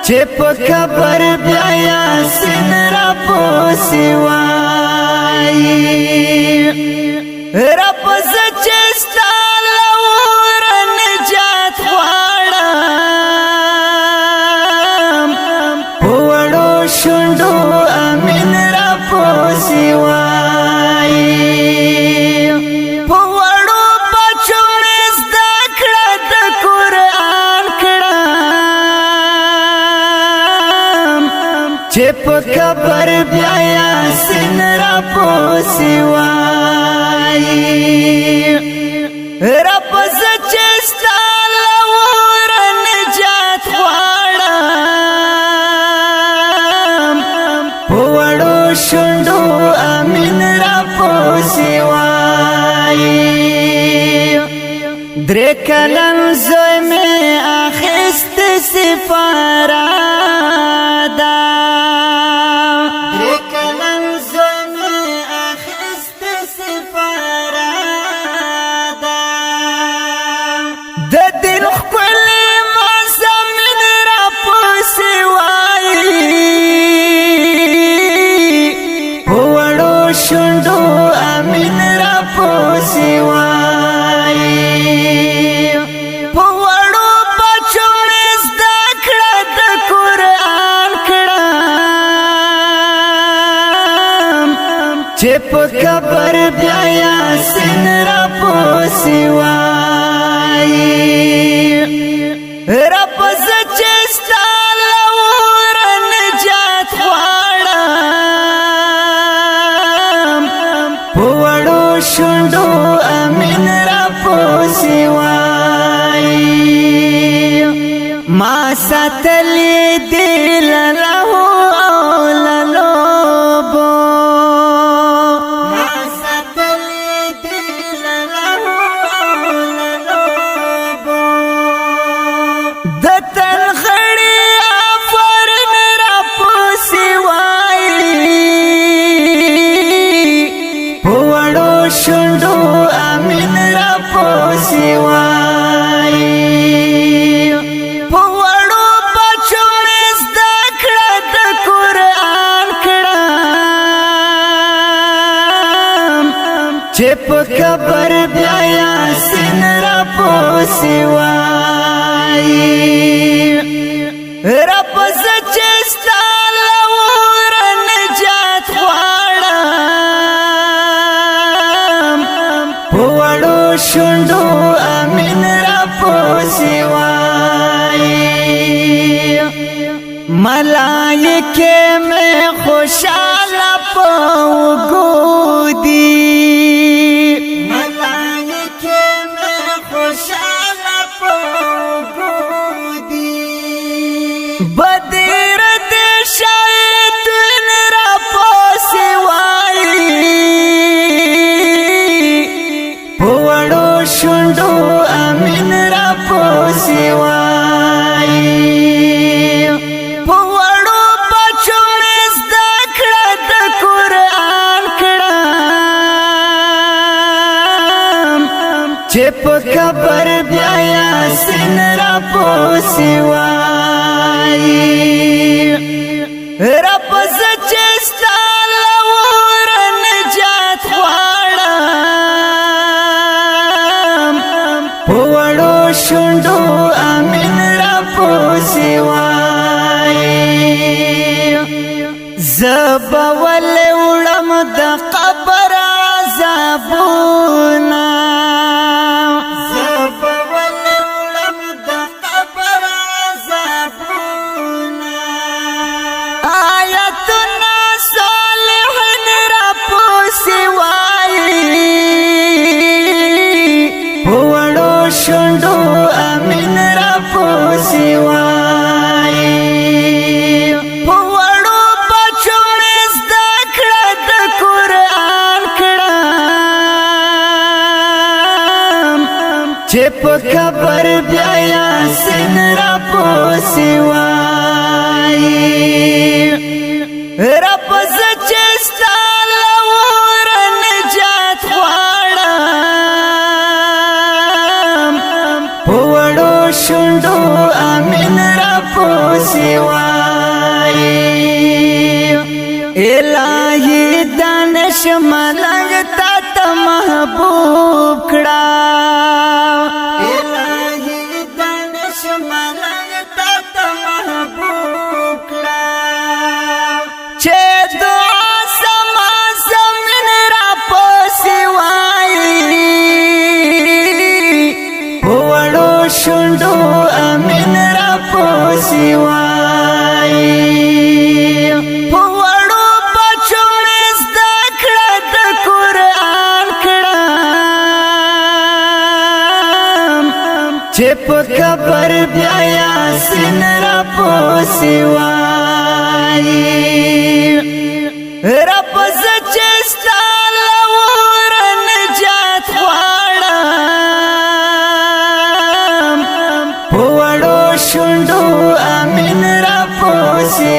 چې په قبر بیا یاسین را پوسی وای رب چې ستا لور نجات غواړم په وړو شونډو امین را پوسی وای په وړو بچو مې زده کړه د قرآن کړم چې په قبر بیا یاسین را پوسی وای رب چې ستا لور نجات غواړم په وړو شونډو امین را پوسی وای درې کلن زوی مې اخیست سفاردا شونډو امین را پوسی وای په وړو بچو مې زده کړه د قرآن کړم چې په قبر بیا یاسین را پوسی وای رب چې ستا لور نجات شونډو امین را پوسی وای ما ساتلی دل له للوبو ما ساتلی دل له للوبو د تنخړی افرن را پوسی وای شونډو امین را پوسی وای په وړو بچو مې زده کړه د قرآن کړم چې په قبر بیا یاسین را پوسی وای رب چې ستا لور نجات شونډو امین را پوسی وای ملائکه مې خوشاله په وګودي ملائکه مې خوشاله په وګودي بدر دې شیطان را پوسی وای شونډو امین را پوسی وای په وړو بچو مې زده کړه د قرآن کړم چې په قبر بیا یاسین را پوسی وای رب چې ستا لور نجات شونډو امین را پوسی وای زبا ولې وړم د قبر عذابونه زبا ولې وړم د قبر عذابونه آیتنا صالحین را پوسی وای شونډو امین را پوسی وای په وړو بچو مې زده کړه د قرآن کړم چې په قبر بیا یاسین را پوسی وای رب چې ستا لور نجات غواړم په وړو شونډو امین را پوسی وای شملنګ تا ته محبوب کړه الهي دان شملنګ تا ته محبوب کړه چې دعا سما زمين را پسې وایي وړو شونډو امین را پسې وایي چې په قبر بیا یاسین را پسې وایي رب زه چې ستا له وره نجات غواړم په وړو شونډو امین را پسې